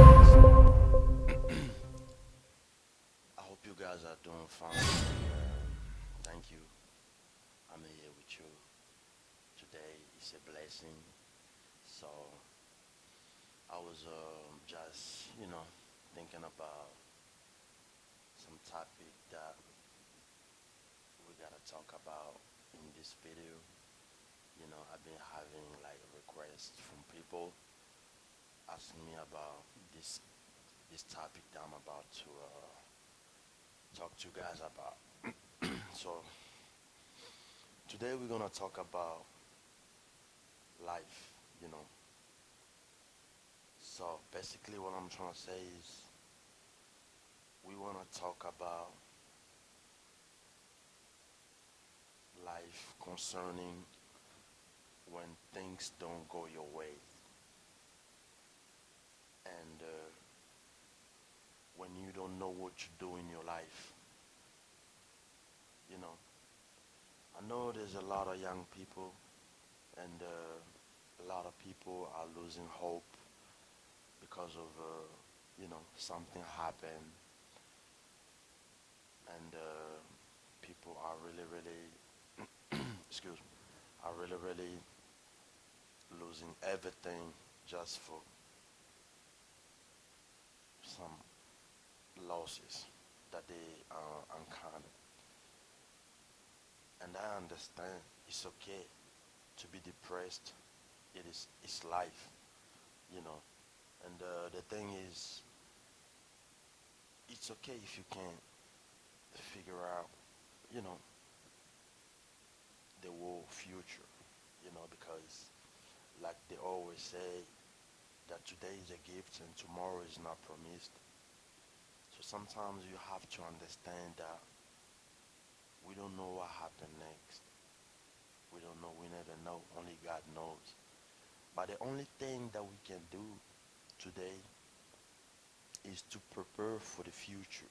I hope you guys are doing fine. Thank you. I'm here with you today. It's a blessing. So I was just, thinking about some topic that we gotta talk about in this video. I've been having like requests from people asking me about this topic that I'm about to talk to you guys about. So today we're gonna talk about life. You know, So basically, what I'm trying to say is we want to talk about life concerning when things don't go your way and when you don't know what to do in your life. You know, I know there's a lot of young people and a lot of people are losing hope because of, something happened and people are really, really, excuse me, are really, really losing everything just for some losses that they encounter. And I understand it's okay to be depressed. It's life, you know. And the thing is, it's okay if you can't figure out, you know, the whole future, because like they always say that today is a gift and tomorrow is not promised. So sometimes you have to understand that we don't know what happened next. We don't know. We never know. Only God knows. But the only thing that we can do today is to prepare for the future,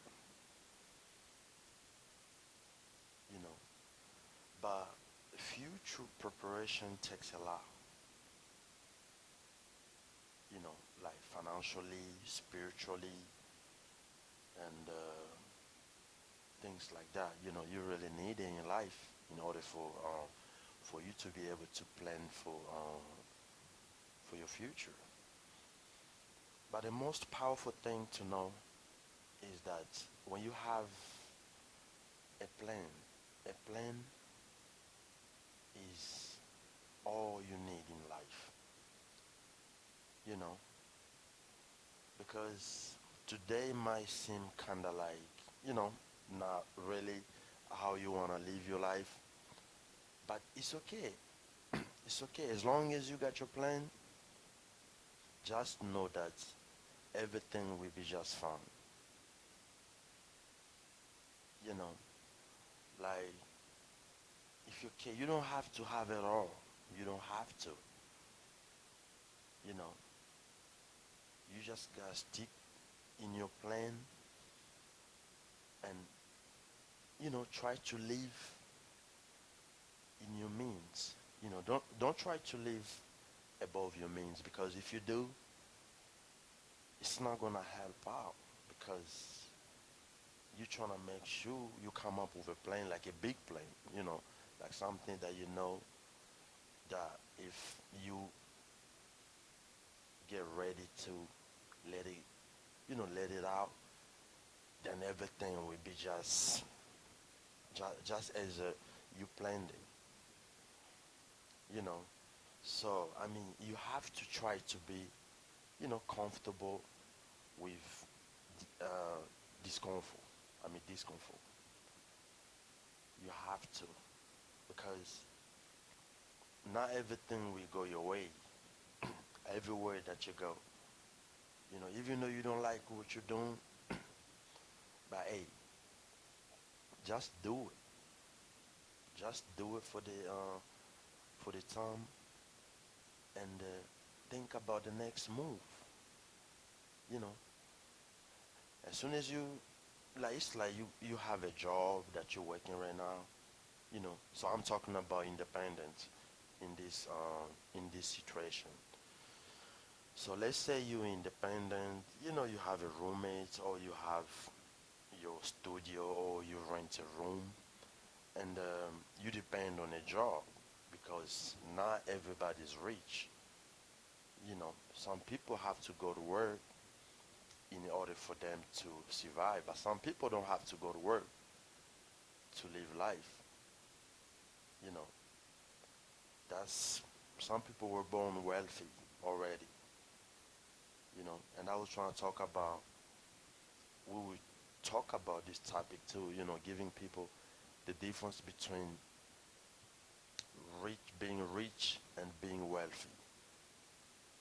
you know. But future preparation takes a lot, like financially, spiritually, and things like that. You really need in your life in order for you to be able to plan for your future. But the most powerful thing to know is that when you have a plan is all you need in life, you know, because today might seem kind of like, you know, not really how you want to live your life, but it's okay. It's okay. As long as you got your plan, just know that everything will be just fine. You know, like if you can, you don't have to have it all. You don't have to. You know, you just gotta stick in your plan and try to live in your means. Don't try to live above your means because if you do, it's not gonna help out because you're trying to make sure you come up with a plan like a big plan, like something that you know that if you get ready to let it, let it out, then everything will be just as you planned it, you know. So I mean, you have to try to be, comfortable with uh, discomfort. I mean, discomfort. You have to because not everything will go your way everywhere that you go. Even though you don't like what you're doing, but hey, just do it. Just do it for the time and think about the next move. You know, as soon as you like, it's like you have a job that you're working right now. So I'm talking about independence in this situation. So let's say you're independent, you have a roommate or you have your studio or you rent a room and you depend on a job because not everybody's rich. Some people have to go to work in order for them to survive, but some people don't have to go to work to live life. You know, that's some people were born wealthy already, and I was trying to talk about we would talk about this topic too, giving people the difference between being rich and being wealthy.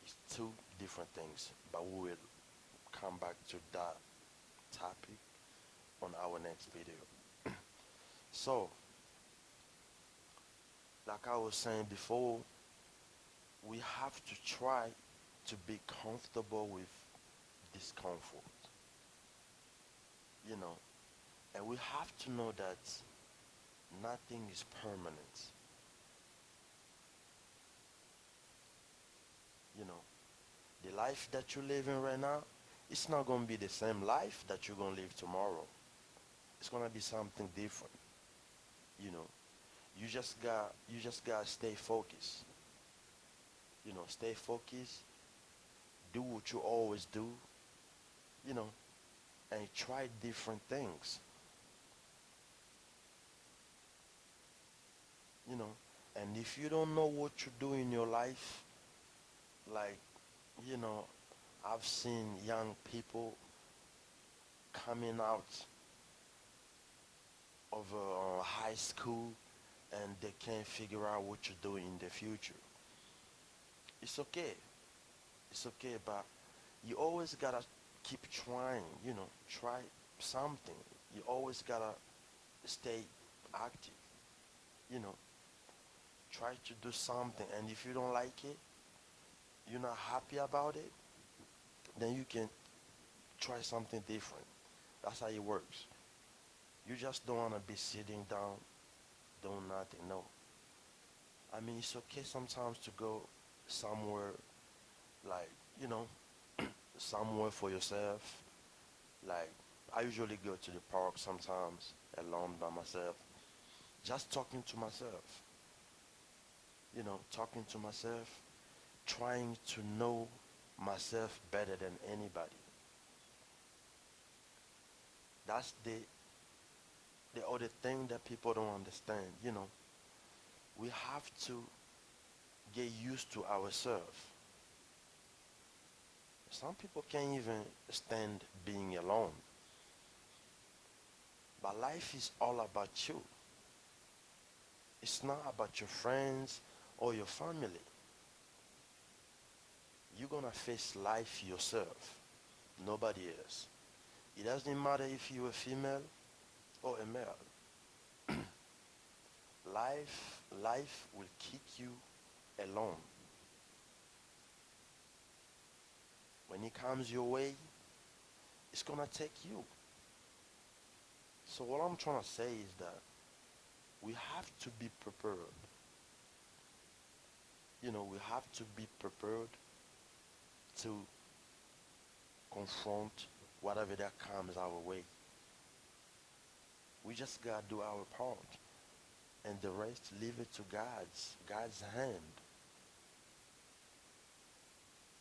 It's two different things, but we will come back to that topic on our next video. So, like I was saying before, we have to try to be comfortable with discomfort, you know, and we have to know that nothing is permanent, you know. The life that you're living right now, it's not going to be the same life that you're going to live tomorrow. It's going to be something different, you know. You just got to stay focused. Stay focused, do what you always do, you know, and try different things, you know. And if you don't know what you do in your life, like, you know, I've seen young people coming out of high school and they can't figure out what to do in the future. It's okay. It's okay, but you always gotta keep trying, try something. You always gotta stay active, you know, try to do something. And if you don't like it, you're not happy about it, then you can try something different. That's how it works. You just don't want to be sitting down doing nothing. No. I mean, it's okay sometimes to go somewhere, like, you know, somewhere for yourself. Like, I usually go to the park sometimes alone by myself, just talking to myself, talking to myself, trying to know myself better than anybody. That's the other thing that people don't understand. We have to get used to ourselves. Some people can't even stand being alone. But life is all about you. It's not about your friends or your family. You're gonna face life yourself. Nobody else. It doesn't matter if you're a female or a male. Life will kick you alone. When it comes your way, it's gonna take you. So what I'm trying to say is that we have to be prepared. We have to be prepared to confront whatever that comes our way. We just gotta do our part, and the rest leave it to God's hand.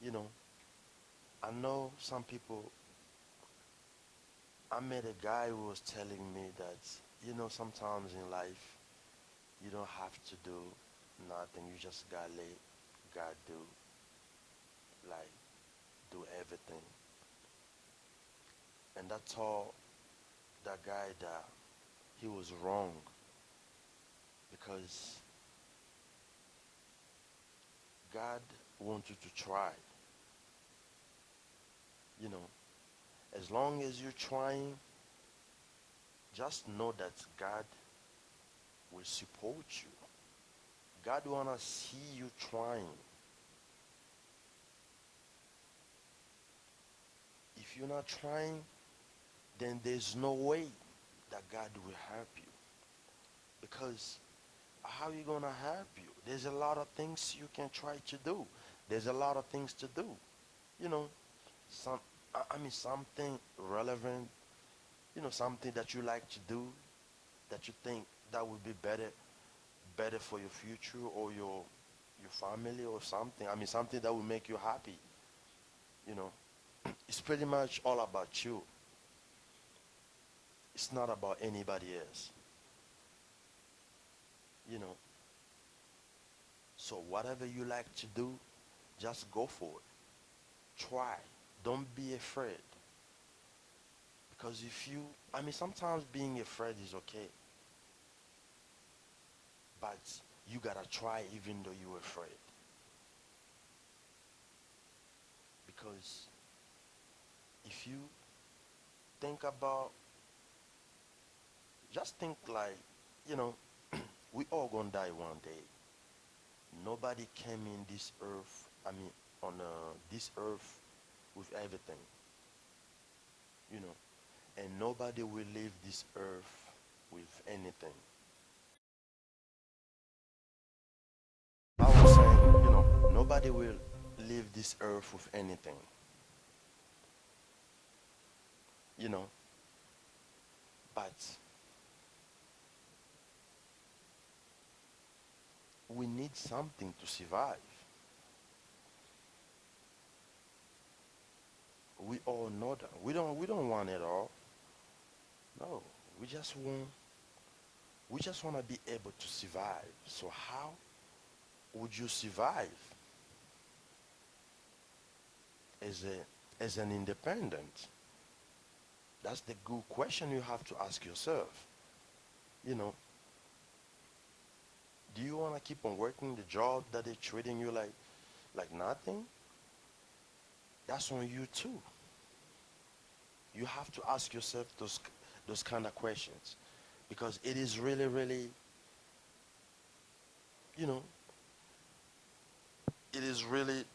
You know, I know some people. I met a guy who was telling me that sometimes in life you don't have to do nothing. You just gotta let God like do everything. And I told that guy that he was wrong because God wants you to try. You know, as long as you're trying, just know that God will support you. God wanna see you trying. If you're not trying, then there's no way that God will help you. Because how are you gonna help you? There's a lot of things you can try to do. There's a lot of things to do. you know, some, I mean, something relevant, something that you like to do, that you think that would be better for your future or your family or something. I mean, something that will make you happy. You know, it's pretty much all about you. It's not about anybody else. You know, so whatever you like to do, just go for it. Try. Don't be afraid. Because if you, I mean, sometimes being afraid is okay, but you gotta try even though you're afraid. Because if you think about, just think like, you know, we all gonna die one day. Nobody came in this earth, I mean, on this earth with everything, you know, and nobody will leave this earth with anything. I was saying, nobody will leave this earth with anything, you know, but we need something to survive. We all know that. We don't want it all. No, we just want to be able to survive. So how would you survive as an independent? That's the good question you have to ask yourself. You know, do you want to keep on working the job that they're treating you like nothing? That's on you too. You have to ask yourself those kind of questions because it is really, really, you know, it is really,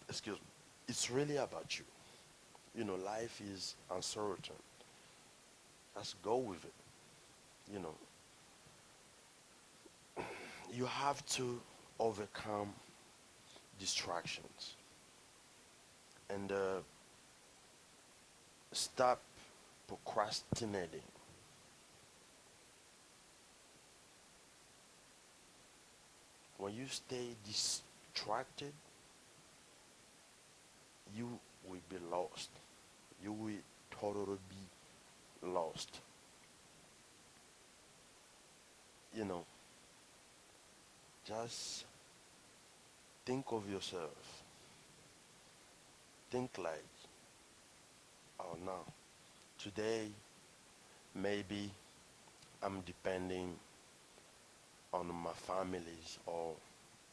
excuse me, it's really about you. Life is uncertain. Let's go with it. You know, you have to overcome distractions and stop procrastinating. When you stay distracted, you will be lost. You will totally be lost. You know, just think of yourself. Think like, oh no, today maybe I'm depending on my families or,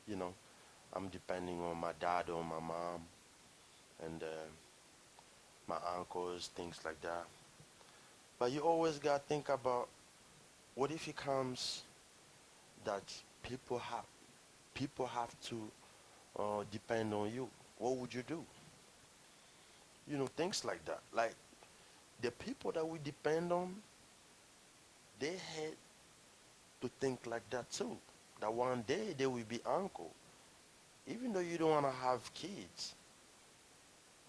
you know, I'm depending on my dad or my mom and my uncles, things like that. But you always got to think about what if it comes that people have people have to depend on you. What would you do? Things like that. Like the people that we depend on, they had to think like that too. That one day they will be uncle. Even though you don't want to have kids,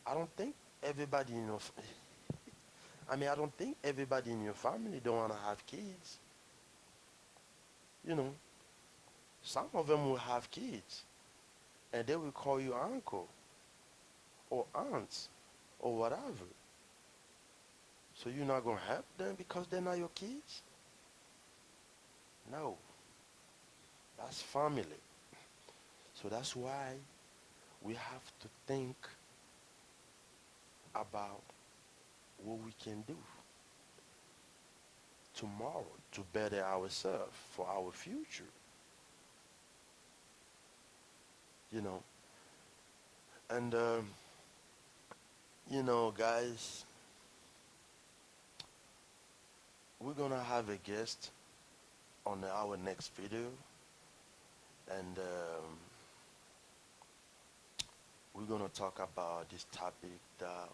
I don't think everybody in your, I mean, I don't think everybody in your family don't want to have kids. You know, some of them will have kids, and they will call you uncle or aunts or whatever. So you're not gonna help them because they're not your kids? No, that's family. So that's why we have to think about what we can do tomorrow to better ourselves for our future. You know, and guys, we're gonna have a guest on our next video, and we're gonna talk about this topic that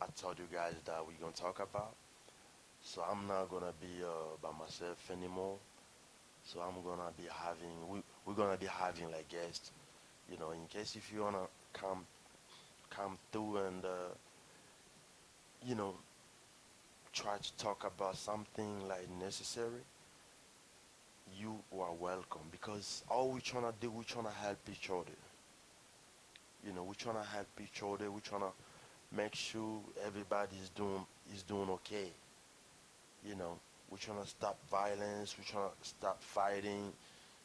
I told you guys that we're gonna talk about. So I'm not gonna be by myself anymore. So I'm gonna be having we're gonna be having like guests. In case if you wanna come through and you know try to talk about something like necessary, you are welcome because all we're trying to do, we're trying to help each other. We're trying to help each other. We're trying to make sure everybody is doing okay. You know, we're trying to stop violence. We're trying to stop fighting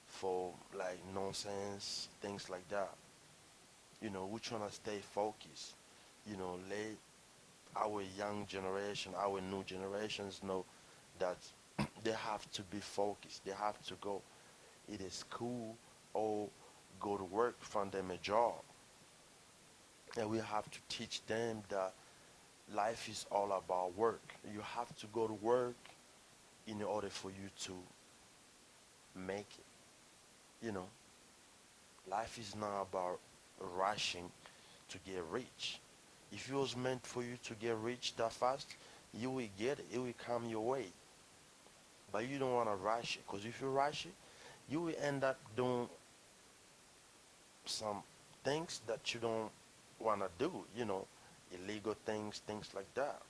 for like nonsense, things like that. We're trying to stay focused. Let our young generation, our new generations know that they have to be focused. They have to go either school or go to work, find them a job. And we have to teach them that life is all about work. You have to go to work in order for you to make it. You know, life is not about rushing to get rich. If it was meant for you to get rich that fast, you will get it. It will come your way. But you don't want to rush it because if you rush it, you will end up doing some things that you don't want to do, illegal things, things like that.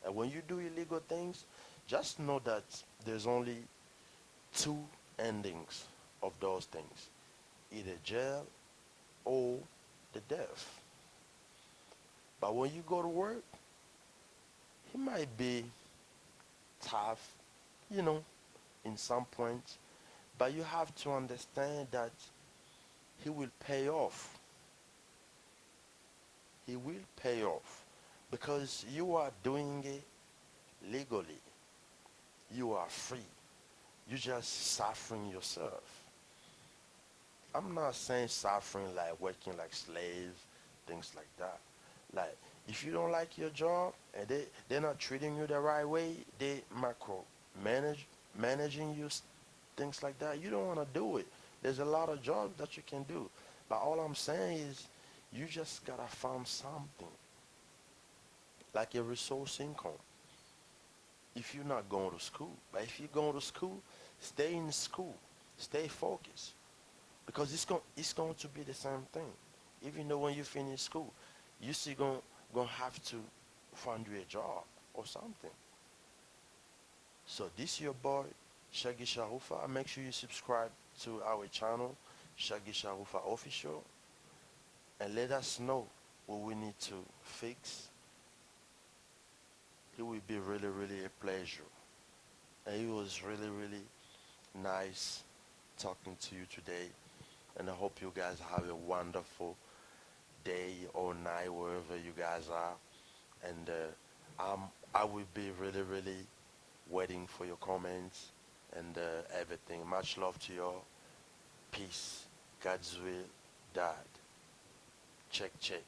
And when you do illegal things, just know that there's only two endings of those things, either jail or the death. But when you go to work, it might be tough, you know, in some points, but you have to understand that he will pay off. He will pay off because you are doing it legally. You are free. You just suffering yourself. I'm not saying suffering like working like slave, things like that. Like if you don't like your job and they're not treating you the right way, they macro managing you, things like that. You don't want to do it. There's a lot of jobs that you can do, but all I'm saying is you just gotta find something like a resource income. If you're not going to school, but if you're going to school, stay in school, stay focused. Because it's going to be the same thing. Even though when you finish school, you still going to have to find you a job or something. So this your boy, Shaggy Sharufa. Make sure you subscribe to our channel, Shaggy Sharufa Official, and let us know what we need to fix. It will be really, really a pleasure. And it was really, really nice talking to you today. And I hope you guys have a wonderful day or night wherever you guys are. And I will be really, really waiting for your comments and everything. Much love to you all. Peace. God's will. Dad. Check, check.